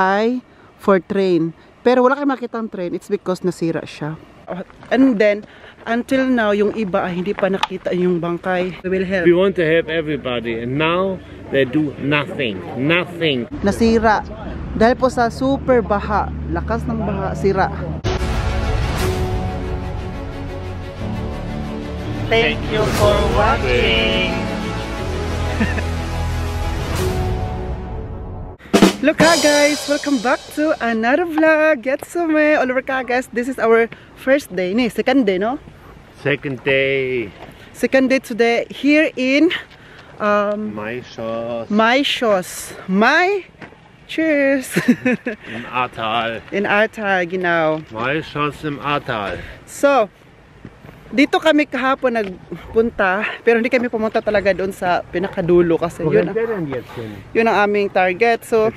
ay for train. Pero wala kayong makitang train, it's because nasira siya. And then, until now, yung iba ay hindi pa nakita yung bangkay. We will help. We want to help everybody, and now they do nothing. Nothing. Nasira. Dahil po sa super baha, lakas ng baha, sira. Thank you for watching. Look ha guys, welcome back to another vlog. Getsume, Oliver ka guys. This is our first day, second day, no? Second day. Second day today here in Maishos. Cheers. Im Ahrtal. In Ahrtal, genau. Maishos im Ahrtal. So, dito kami kahapon nagpunta, pero hindi kami pumunta talaga doon sa pinakadulo kasi yun ang aming target. So,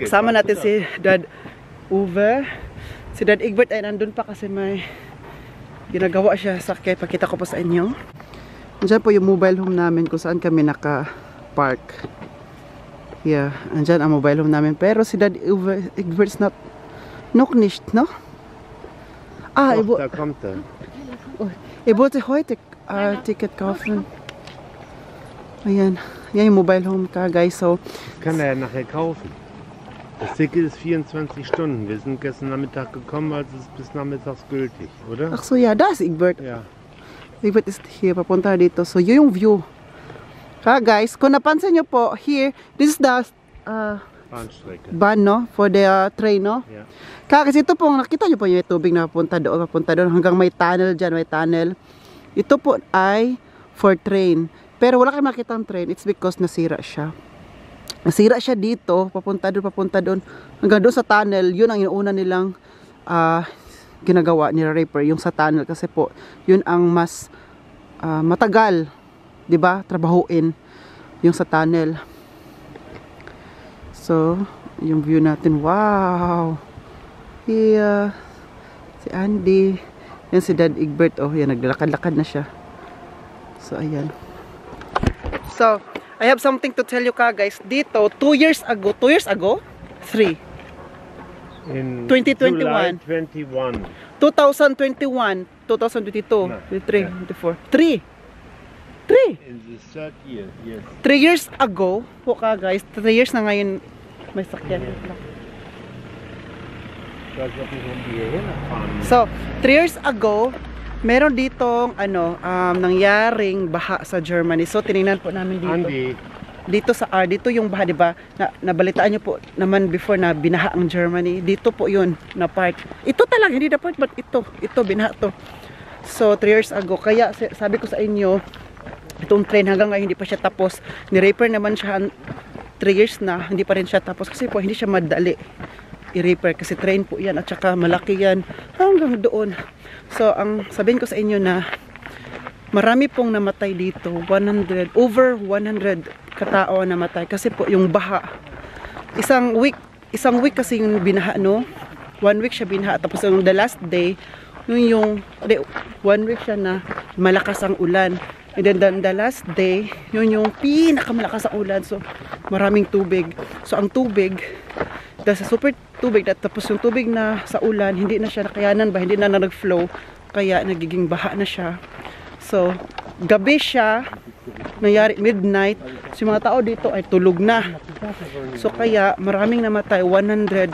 sama natin si Dad Uwe. Si Dad Egbert ay nandun pa kasi may ginagawa siya sa kaya pakita ko po sa inyo. Andyan po yung mobile home namin kung saan kami naka-park. Yeah, andyan ang mobile home namin. Pero si Dad Uwe Egbert's noch nicht, no? Ah, da kommt er. Ich wollte heute Ticket kaufen. Ayan. Yan yung mobile home ka, guys. So, Das kann er ja nachher kaufen. Das Ticket ist 24 Stunden. Wir sind gestern Nachmittag gekommen, also ist bis nachmittags gültig, oder? ach so, ja, da ist Egbert. Ja. Egbert ist hier, papunta dito. So, yun yung view. Ha, guys, kung napansin nyo po, here, this is the Bahnstrecke. van, no? For the train, no? Ja. Kasi ito po, nakita nyo po yung tubig na papunta doon, hanggang may tunnel dyan, may tunnel. Ito po ay for train. Pero wala kayong makitang train, it's because nasira siya. Nasira siya dito, papunta doon, hanggang doon sa tunnel. Yun ang inuuna nilang ginagawa ni Raper, yung sa tunnel. Kasi po, yun ang mas matagal, di ba, trabahuin yung sa tunnel. So, yung view natin, wow! Here, si Andy, yan si Dad Egbert, oh, yan, naglalakad-lakad na siya. So, ayan. So, I have something to tell you ka guys, dito, 2 years ago, 3, In 2021. July 21. 2021, 2022, 23, 24, 3! In the third year, yes. 3 years ago, po ka guys, 3 years na ngayon, may sakyan. So, 3 years ago, meron ditong nangyaring baha sa Germany. So, tinignan po namin dito. Andy. Dito sa dito yung baha, di ba? Nabalitaan nyo po naman before na binaha ang Germany. Dito po yun na part. Ito talaga, hindi na part, but ito binaha to. So, 3 years ago. Kaya, sabi ko sa inyo, itong train hanggang ngayon hindi pa siya tapos. Ni-repair naman siya 3 years na, hindi pa rin siya tapos kasi po hindi siya madali i-repair kasi train po yan at saka malaki yan hanggang doon. So ang sabihin ko sa inyo na marami pong namatay dito, over 100 katao namatay kasi po yung baha. Isang week kasi yung binaha, no? 1 week siya binaha tapos yung the last day yung 1 week siya na malakas ang ulan. And then the last day, yun yung pinakamalakas ang ulan. So, maraming tubig. So, ang tubig, dahil sa super tubig, tapos yung tubig na sa ulan, hindi na siya nakayanan ba? Hindi na nag-flow. Kaya, nagiging baha na siya. So, gabi siya, nangyari midnight. So, yung mga tao dito ay tulog na. So, kaya, maraming namatay. 100,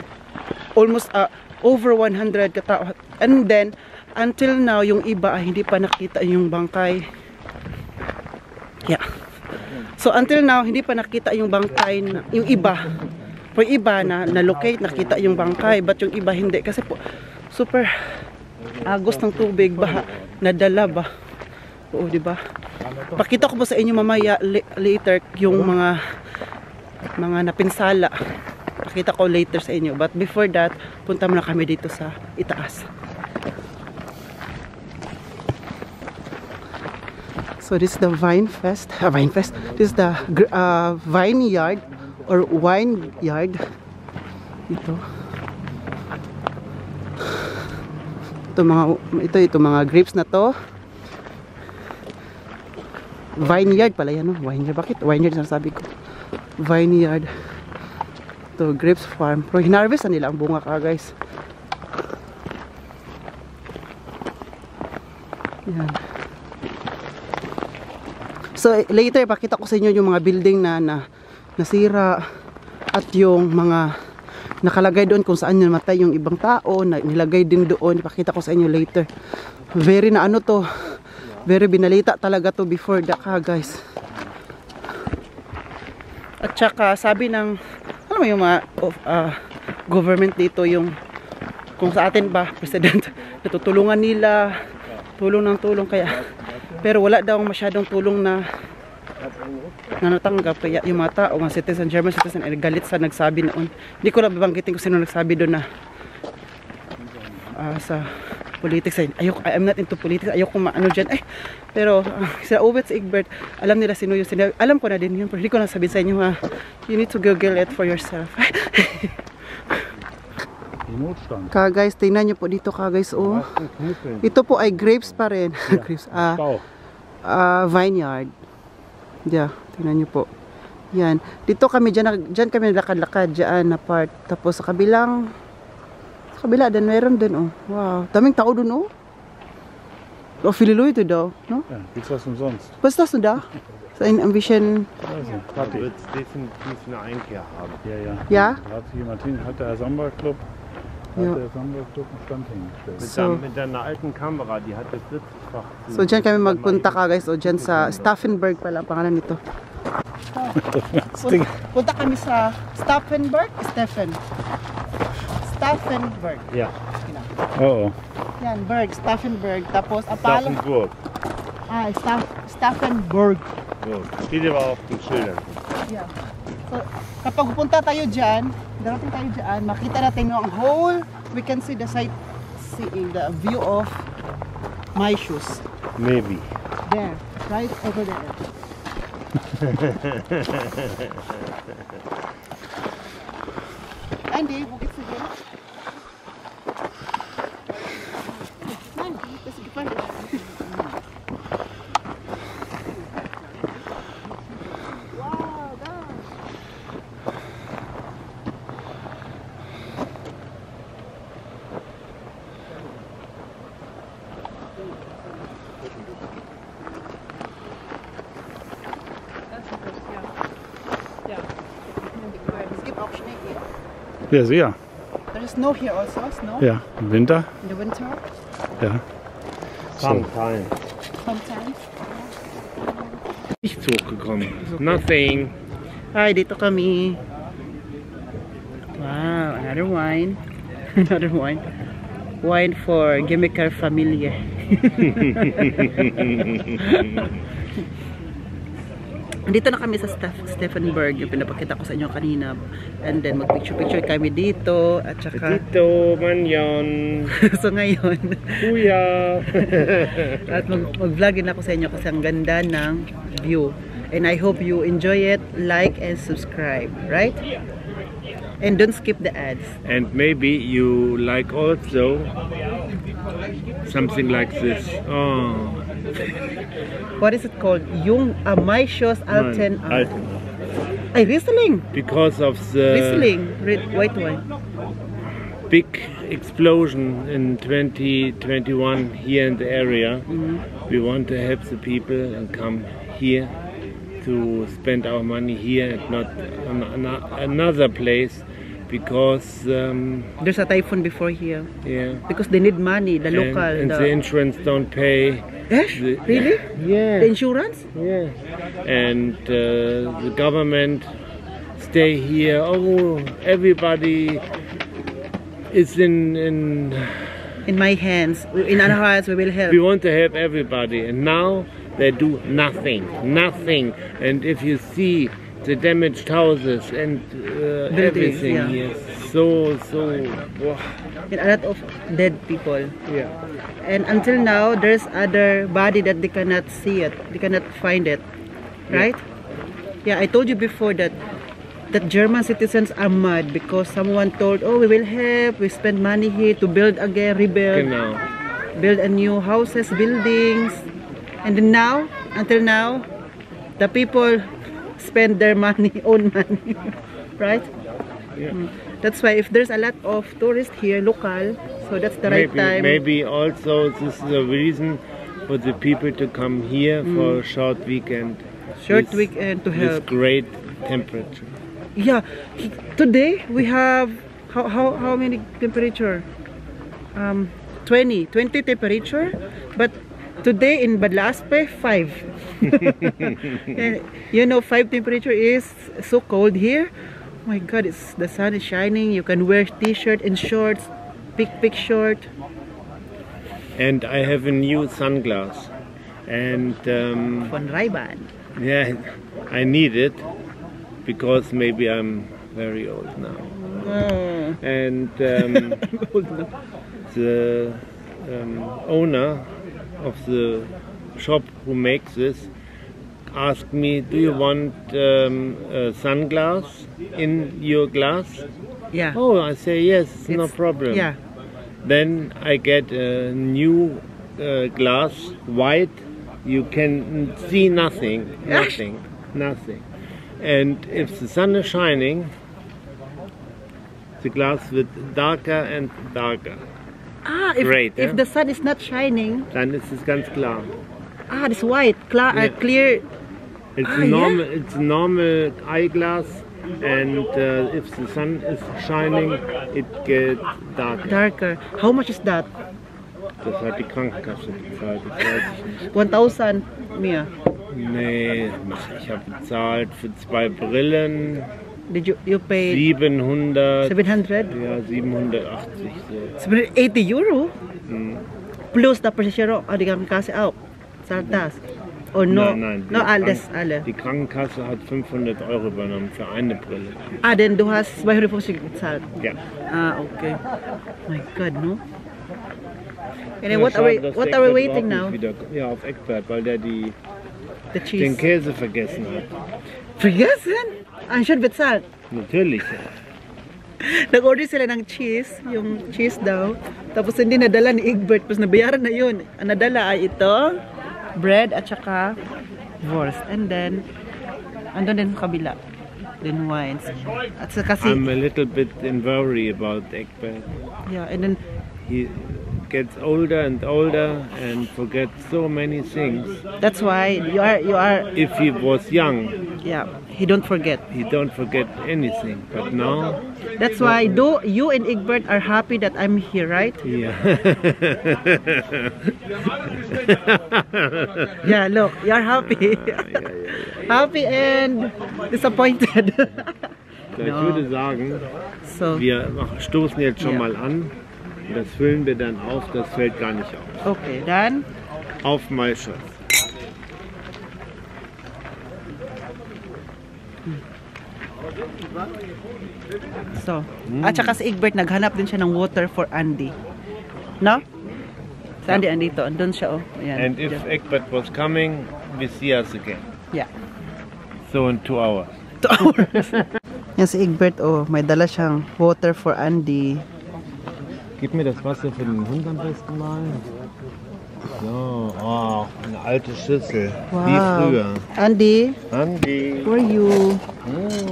almost over 100 katao. And then, until now, yung iba ay hindi pa nakita yung bangkay. Yeah. So until now hindi pa nakita yung bangkay yung iba. Yung iba na locate nakita yung bangkay, but yung iba hindi kasi po super agos ng tubig baha nadala ba. Oo, di ba? Pakita ko po sa inyo mamaya later yung mga napinsala. Pakita ko later sa inyo. But before that, punta muna kami dito sa itaas. So this is the Weinfest. This is the vineyard or wine yard. Ito mga grapes na to. Vineyard pala yan, no? Vineyard. Bakit vineyard na sabi ko? Vineyard. to grapes farm. Pero hinarvest na nila ang bunga ka guys. Yan. So later pakita ko sa inyo yung mga building na nasira at yung mga nakalagay doon kung saan namatay yung ibang tao na nilagay din doon. Ipakita ko sa inyo later. Very na ano to, very binalita talaga to before the guys. At saka sabi ng alam mo yung mga government dito, yung kung sa atin ba president, natutulungan nila, tulong ng tulong, kaya pero wala daw masyadong tulong na natanggap, kaya yung mga tao, mga citizen, German citizen, ay galit sa nagsabi noon. Hindi ko na babanggitin kung sino nagsabi doon na sa politics. I'm not into politics, ayoko maano dyan. Pero sa Ovets Egbert, alam nila sino yung sinabi. Alam ko na din yun, pero hindi ko na sabihin sa inyo ha. You need to Google it for yourself. Guys, tingnan nyo po dito guys. Oh. Ito po ay grapes pa rin. Grapes, vineyard. Yeah, tingnan nyo po. Yan. Dito kami, dyan kami lakad-lakad dyan na part. Tapos sa kabila din, meron din oh. Wow, daming tao dun oh. Oh, viele Leute da, no? Ja, gibt's was umsonst. Was ist das denn da? So ein bisschen... Du willst definitiv eine Einkehr haben. Ja, ja. Ja? Da hat sich jemand hin, hat der Samba-Club Ja. der Samba-Club einen Stand hingestellt. So. Mit deiner alten Kamera, die hat das 40-fach. So dyan kami magpunta guys. O dyan sa Stauffenberg pala ang pangalan nito. Punta kami sa Stauffenberg. Stauffenberg. Ja. Oh, oh. Yan, Stauffenberg. Tapos Apollo. Stauffenburg. Stauffenberg. So, steht aber auf den Schildern. Yeah. So, kapag pupunta tayo dyan, darating tayo dyan, makita natin yung whole, we can see the sightseeing, the view of my shoes. Maybe. There, right over there. Andy, wo geht's denn hin? Nein, das ist gefallen. Wow, da. Es gibt auch Schnee hier. Ja, sehr. There is snow here also, snow Ja, im Winter. in the winter, Ja. Sometimes. sometimes. Nichts hochgekommen. Nothing. Hi, dito kami. Wow, another wine. Another wine. Wine for Gimmicker Familie. Dito na kami sa Stauffenberg, yung pinapakita ko sa inyo kanina. And then mag-picture-picture kami dito. At saka... Dito, Manyon. So ngayon... Kuya. At mag-vlog din ako sa inyo kasi ang ganda ng view. And I hope you enjoy it, like and subscribe, right? And don't skip the ads. And maybe you like also something like this. Oh. What is it called? My Shows Alten. Alten. Ay, Riesling. Because of the Riesling, red white wine. big explosion in 2021 here in the area, we want to help the people and come here to spend our money here and not another place, because There's a typhoon before here. yeah, Because they need money, the local. and the insurance don't pay. Really? Yeah. The insurance? Yeah. And the government stay here. Oh, everybody is in In my hands. In our hands, we will help. we want to help everybody, and now they do nothing. And if you see the damaged houses and everything yeah. here, so wow. And a lot of dead people. Yeah. And until now, there's other body that they cannot see it. They cannot find it. Right? Yeah, I told you before that German citizens are mad because someone told, oh, we will help, we spend money here to build again, rebuild, Genau. build a new houses, buildings. And then now, until now, the people spend their money, own money. Right? That's why if there's a lot of tourists here, local, so that's the right time. Maybe also this is a reason for the people to come here for a short weekend. Short weekend to help. With great temperature. Yeah, today we have how many temperature? 20 temperature, but today in Badlaspe 5. And, you know, 5 temperature is so cold here. Oh my God, the sun is shining. You can wear t-shirt and shorts, big short. And I have a new sunglass, and Von Ray-Ban. yeah, I need it because maybe I'm very old now. Oh. And the owner of the shop who makes this asked me, do you want a sunglass in your glass? Yeah. Oh, I say yes, no problem. Yeah. Then I get a new glass, white. You can see nothing. And if the sun is shining, the glass wird darker and darker. Ah, if, Great, if eh? the sun is not shining, Dann ist es ganz klar. ah, it's white, Yeah. clear. It's Ah, a normal, yeah? it's a normal eyeglass, and if the sun is shining, it gets darker. Darker. How much is that? Das hat die Krankenkasse bezahlt. Das weiß ich nicht. 1,000 mehr. Nee, ich habe bezahlt für 2 Brillen Did you pay 700. 700? Ja, 780 so. 780 euro? Hm. Plus tapos siya di kami kasi out. Saltas. Or no? Nein, No, alles, alle. Die Krankenkasse hat 500 € übernommen für eine Brille. Ah, then du hast 250 gezahlt. Ja. Ah, okay. My God, no? And then Ja, what are we, schade, dass what der are we Eckbert waiting überhaupt now? nicht wieder- Ja, auf Eckbert, weil der The den cheese. Käse vergessen hat. Vergessen? Ah, siya bezahlt. Natürlich. Nag-order sila ng cheese, yung cheese daw. Tapos hindi nadala ni Egbert, tapos nabayaran na yun. Ang nadala ay ito, bread at saka wurst. And then, andun din sa kabila. Then wines. At saka kasi, I'm a little bit in worry about Eckbert. yeah, and then, He gets older and older and forgets so many things. that's why you are, If he was young, yeah, he don't forget. he don't forget anything. But now, That's why you and Egbert are happy that I'm here, right? yeah. Yeah, look, you're happy. Happy and disappointed. Ich würde sagen, So, wir stoßen jetzt schon Ja. mal an. Das füllen wir dann auf, das fällt gar nicht auf. okay, then, Auf Maisches. so. At saka si Egbert, naghanap din siya ng water for Andy. No? Si Andy, andito. Andun siya, oh. Ayan. And if Eckbert was coming, we see us again. Yeah. So in 2 hours. 2 hours. Yan si Egbert, oh. May dala siyang water for Andy. Gib mir das Wasser für den Hund am besten mal. So, oh, eine alte Schüssel. Wie früher. Andy, Andy. where are you?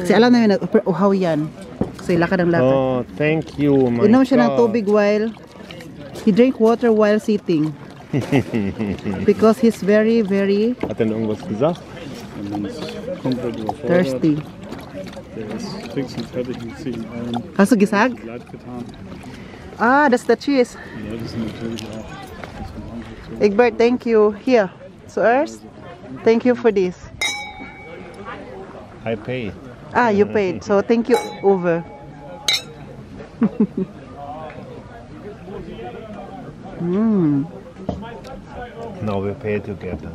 Kasi alam na yun, uhaw yan. Kasi lakad ang lakad. Oh, thank you, my Inom siya ng God. tubig while he drink water while sitting. Because he's very, very Hat er denn irgendwas gesagt? Und dann ist komplett überfordert. thirsty. Der ist fix und fertig mit 7 Eiern. Hast du gesagt? Leid getan. Ah, that's the cheese. Ja, das sind natürlich auch. Das ist von Anfang zu. Egbert, thank you. Here. So Ernst, thank you for this. I pay. Ah, you paid. So thank you over. Mm. No, we pay together.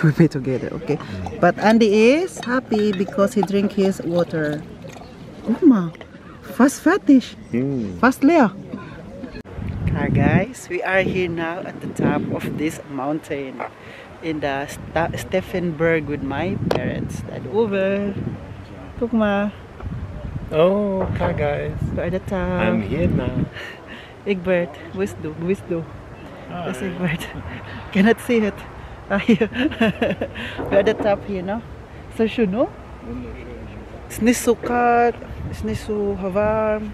We pay together, okay. But Andy is happy because he drink his water. Uma, fast fetish. Fast Lea. Hi guys, we are here now at the top of this mountain in the Steffenberg with my parents. Dad over. Tukma. Oh, okay, guys. We're at the top. I'm here now. Egbert, wisdom. Yes, Egbert. Cannot see it. Ah, here. We're at the top here, no? So, no? It's nicht so kalt, it's nicht so warm.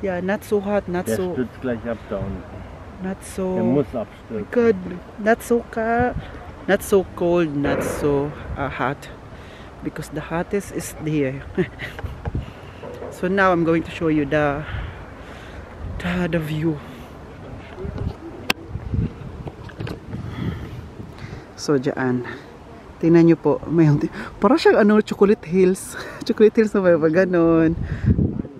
Ja, not so hot, not Der so, stürzt gleich ab da unten. not Der so muss abstürzen. good, not so cold, not so cold, not so hot. Because the hottest is there. So now I'm going to show you the view. So dyan, tingnan nyo po, may parang siyang ano, Chocolate Hills. Chocolate Hills na may ganon.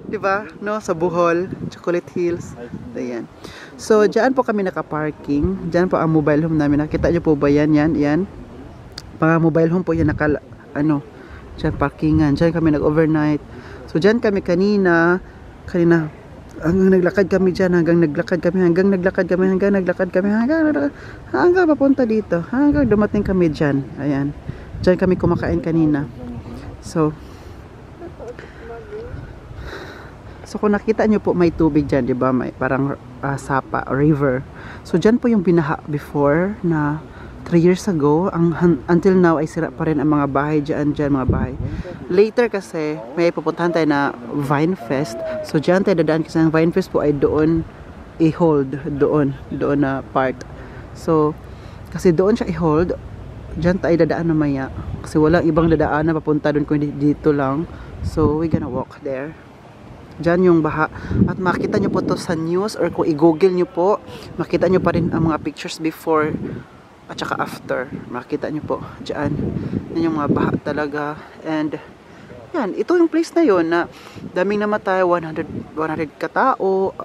Diba? No? Sa Bohol, Chocolate Hills. Ayan. So dyan po kami naka-parking. Dyan po ang mobile home namin. Nakita nyo po ba yan? Yan. Mga mobile home po yan ano, dyan parkingan. Dyan kami nag-overnight. So dyan kami kanina hanggang naglakad kami dyan, hanggang naglakad kami hanggang papunta dito, hanggang dumating kami dyan. Ayan, dyan kami kumakain kanina. So kung nakita nyo po, may tubig dyan, diba? May parang sapa, river. So dyan po yung binaha before na 3 years ago. Until now ay sira pa rin ang mga bahay dyan mga bahay. Later kasi may pupuntahan tayo na Vine Fest. So dyan tayo dadaan kasi ang Vine Fest po ay doon i-hold, doon na part. So kasi doon siya i-hold, dyan tayo dadaan namaya kasi walang ibang dadaan na papunta doon kundi dito lang. So we're gonna walk there. Dyan yung baha. At makita nyo po to sa news, or kung i-google nyo po, makita nyo pa rin ang mga pictures before at saka after. Makita nyo po dyan. Yan yung mga baha talaga. And yan, ito yung place na yun na daming namatay, 100 katao,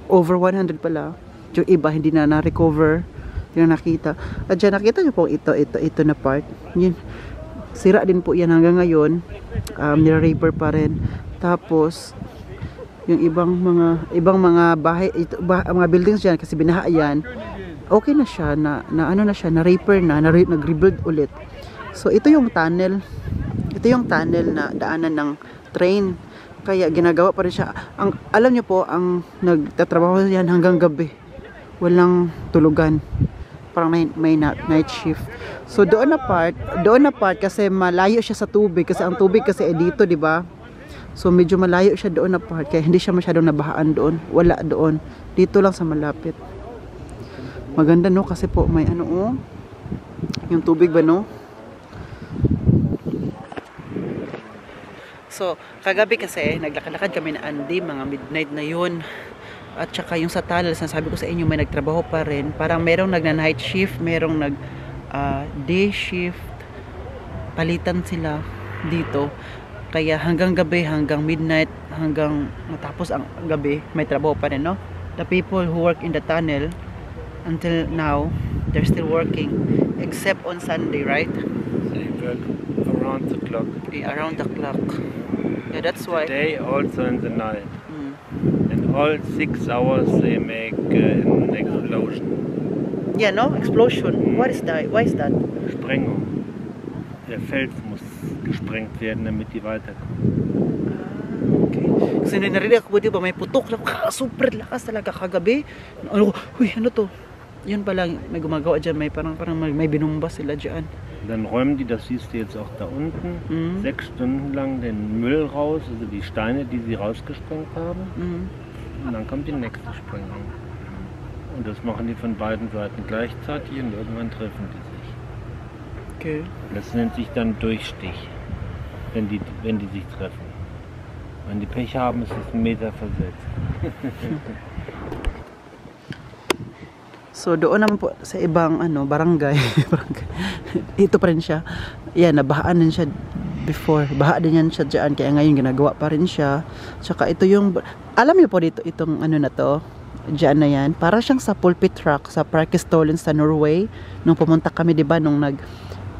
over 100 pala. Yung iba hindi na na-recover, hindi na nakita. At dyan nakita nyo po ito na part. Yun, sira din po yan hanggang ngayon. Nire-repair pa rin. Tapos yung ibang mga bahay, mga buildings dyan kasi binaha yan, okay na siya, na ano na siya, na repair nag-rebuild ulit. So ito yung tunnel na daanan ng train, kaya ginagawa pa rin siya. Alam nyo po, ang nagtatrabaho yan hanggang gabi, walang tulugan, parang may night shift. So doon na part kasi malayo siya sa tubig, kasi ang tubig kasi ay dito, di ba? So medyo malayo siya doon na part, kaya hindi siya masyadong nabahaan doon. Wala doon. Dito lang sa malapit. Maganda no, kasi po may ano yung tubig ba no? So kagabi kasi naglakad-lakad kami na Andy, mga midnight na yun. At saka yung sa tunnel, sabi ko sa inyo, may nagtrabaho pa rin. Parang merong nagna-night shift, merong day shift. Palitan sila dito. Kaya hanggang gabi, hanggang midnight, hanggang matapos ang gabi, may trabaho pa rin, no? The people who work in the tunnel, until now, they're still working. Except on Sunday, right? They work around the clock. Yeah, around the clock. Yeah, that's why. Today, also in the night. And all 6 hours they make an explosion. Yeah, no? Explosion. What is that? Why is that? Sprengung. Der Fels muss gesprengt werden, damit die weiterkommen. Okay. Kasi narinig ako, di ba, may putok. Super lakas talaga kagabi. Uy, ano to? Yun pala, may gumagawa dyan. May parang may binumba sila dyan. Dann räumen die, das siehst du jetzt auch da unten, 6 Stunden lang den Müll raus, also die Steine, die sie rausgesprengt haben. Und dann kommt die nächste Sprengung. Und das machen die von beiden Seiten gleichzeitig und irgendwann treffen die sich. Okay. Das nennt sich dann Durchstich, wenn die sich treffen. Wenn die Pech haben, ist es 1 Meter versetzt. So doon naman po sa ibang barangay, ito pa rin siya. Yan, nabahaan din siya before. Baha din yan siya dyan, kaya ngayon ginagawa pa rin siya. Tsaka ito yung, alam niyo po dito, itong na to, dyan na yan. Para siyang sa pulpit truck, sa Parkestollen sa Norway. Nung pumunta kami, diba, nung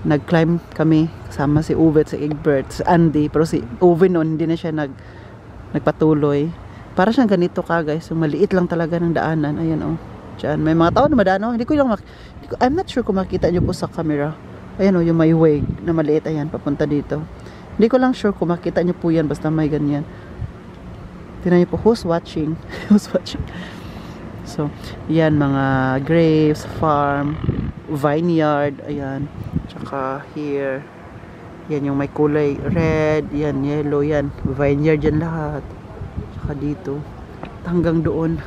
nag-climb kami, kasama si Uwe at si Egbert, si Andy. Pero si Uwe noon, hindi na siya nagpatuloy. Para siyang ganito ka, guys. So, maliit lang talaga ng daanan. Ayan, dyan. May mga tao na madano. I'm not sure kung makita nyo po sa camera. Ayan yung may way na maliit. Ayan, papunta dito. Hindi ko lang sure kung makita nyo po yan. Basta may ganyan. Tingnan nyo po, who's watching? Who's watching? So, yan, mga graves, farm, vineyard. Ayan. Tsaka here. Yan yung may kulay red, yan yellow, yan vineyard yan lahat. Saka dito hanggang doon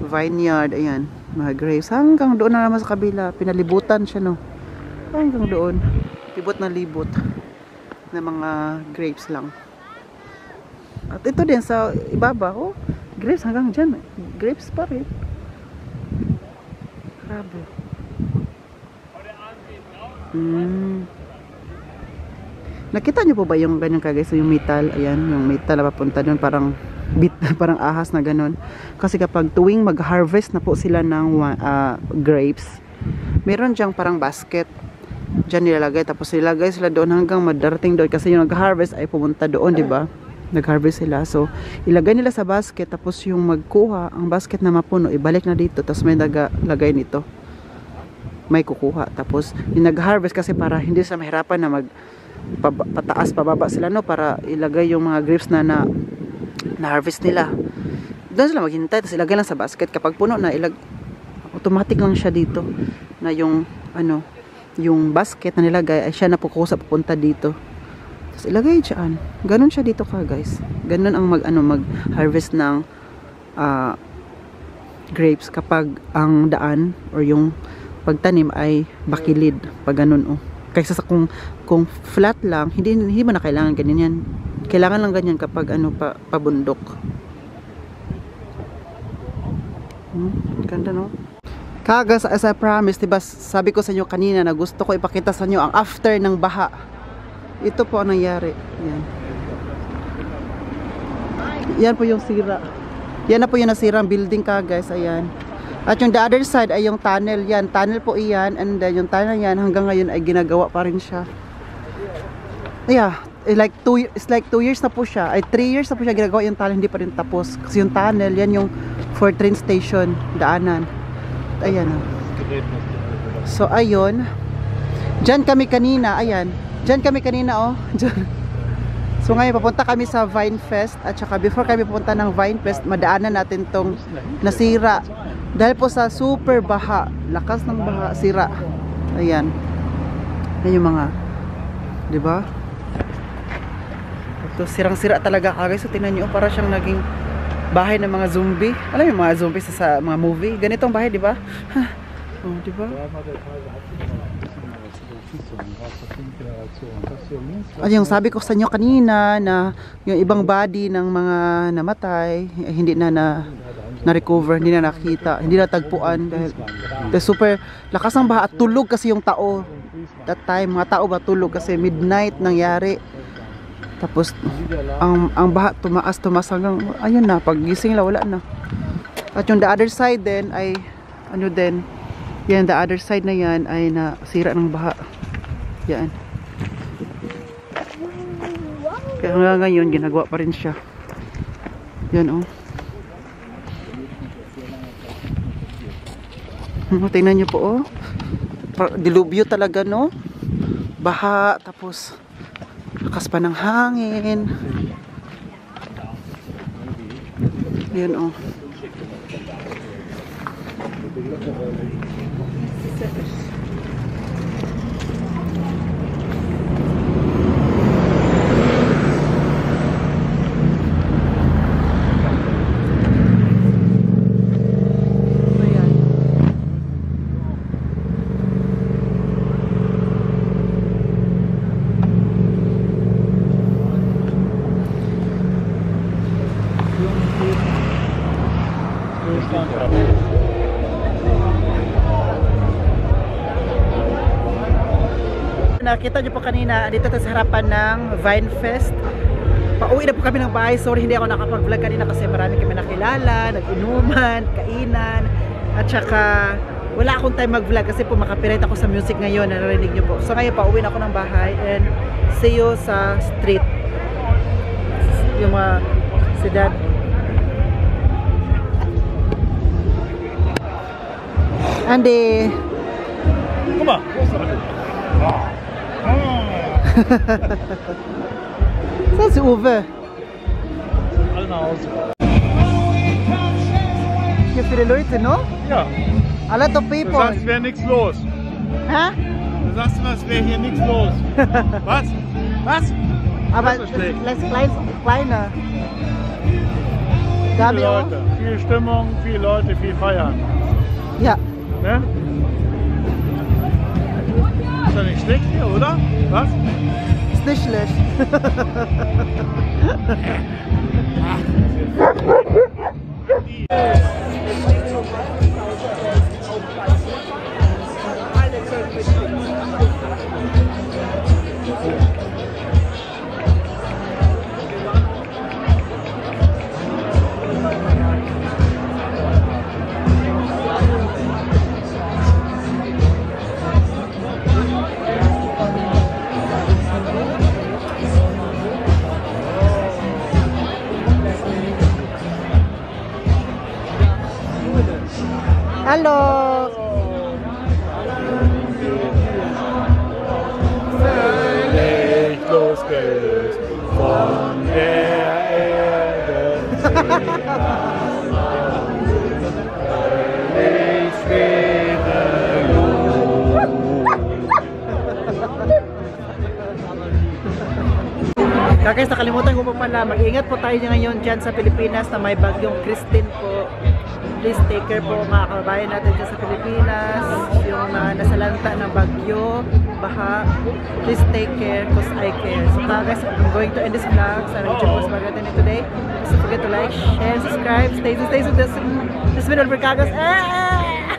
vineyard, ayan mga grapes hanggang doon na naman sa kabila, pinalibutan siya no, hanggang doon libot na libot na mga grapes lang. At ito din sa ibaba, oh grapes hanggang dyan, grapes pa rin. Grabe. Nakita niyo po ba yung ganyan guys, yung metal, ayan, yung metal na papunta doon, parang parang ahas na ganun. Kasi kapag tuwing mag-harvest na po sila ng grapes, meron diyang parang basket diyan nilalagay, tapos nilalagay sila doon hanggang madarating doon, kasi yung nag-harvest ay pumunta doon, di ba? Nag-harvest sila, so ilagay nila sa basket, tapos yung magkuha ang basket na mapuno, ibalik na dito, tapos may lagay nito, may kukuha. Tapos yung nag-harvest kasi para hindi sila mahirapan na pataas pababa sila no, para ilagay yung mga grapes na harvest nila, doon sila maghintay, tapos ilagay lang sa basket. Kapag puno na, automatic lang siya dito na yung ano, yung basket na nilagay ay siya na pukusa papunta dito, tapos ilagay dyan. Ganun siya dito ka guys, ganun ang mag-harvest ng grapes kapag ang daan or yung pagtanim ay bakilid, pag ganun oh. Kaysa sa kung flat lang, hindi mo na kailangan ganyan yan. Kailangan lang ganyan kapag pabundok. Ganda no? Kagas, as I promised, diba, sabi ko sa inyo kanina na gusto ko ipakita sa inyo ang after ng baha. Ito po ang nangyari. Yan. Yan po yung sira. Yan na po yung nasirang building ka guys, ayan. At yung the other side ay yung tunnel, yan. Tunnel po iyan, and then yung tunnel yan hanggang ngayon ay ginagawa pa rin siya. Yeah, it's like 2 years na po siya. Ay 3 years na po siya ginagawa yung tunnel, hindi pa rin tapos. Kasi yung tunnel, yan yung for train station, daanan. Ayan. So ayun. Diyan kami kanina, ayan. Diyan kami kanina oh. Diyan. So ngayon papunta kami sa Vine Fest, at saka before kami pupunta ng Vine Fest, madaanan natin tong nasira. Dahil po sa super baha, lakas ng baha, sira. Ayan. Ayan yung mga, di ba? Ito, sirang-sira talaga guys. So tingnan niyo, para siyang naging bahay ng mga zombie. Alam yung mga zombie sa mga movie. Ganitong bahay, di ba? Oh, di ba? At yung sabi ko sa inyo kanina na yung ibang body ng mga namatay hindi na recover, hindi na nakita, hindi na tagpuan dahil super lakas ng baha at tulog kasi yung tao that time, mga tao ba tulog kasi midnight nangyari. Tapos ang baha tumaas hanggang ayun na, paggising la wala na. At yung the other side din ay ano din, yan, the other side na yan ay nasira ng baha. Yan. Kaya hanggang ngayon ginagawa pa rin siya. Yan oh. Tingnan nyo po oh. Dilubyo talaga no. Baha, tapos lakas pa ng hangin. Yan oh. Nakita nyo po kanina dito sa harapan ng Vine Fest. Pauwi na po kami ng bahay. Sorry hindi ako nakapag-vlog kanina kasi marami kami nakilala, nag-inuman, kainan, at saka wala akong time mag-vlog kasi po makapirate ako sa music ngayon, narinig nyo po. So ngayon pauwi na ako ng bahay and see you sa street. Yung mga si Dad. Andy. Guck mal. Das ist Uwe. Alle nach Hause. Hier viele Leute, no? Ja. A lot of people. Du sagst, es wäre nichts los. Hä? Du sagst du was, wäre hier nichts los. Was? Was? Aber Das ist schlecht. das kleiner. Da Viele Leute, viel Stimmung, viele Leute, viel Feiern. Ja. Ne? Ist doch nicht schlecht hier, oder? Was? Ist nicht schlecht. Hallo. Völlig losgelöst von der Erde. Völlig schwerelos. Guys, nakalimutan ko po pala, mag-ingat po tayo ngayon dyan sa Pilipinas na may bagyong Christine po. Please take care po mga kababayan natin dyan sa Pilipinas, yung mga nasalanta ng bagyo, baha. Please take care because I care. So guys, I'm going to end this vlog. Sana nyo po sa mga natin today. Don't forget to like, share, subscribe, stay with this video for Kagos. Ah!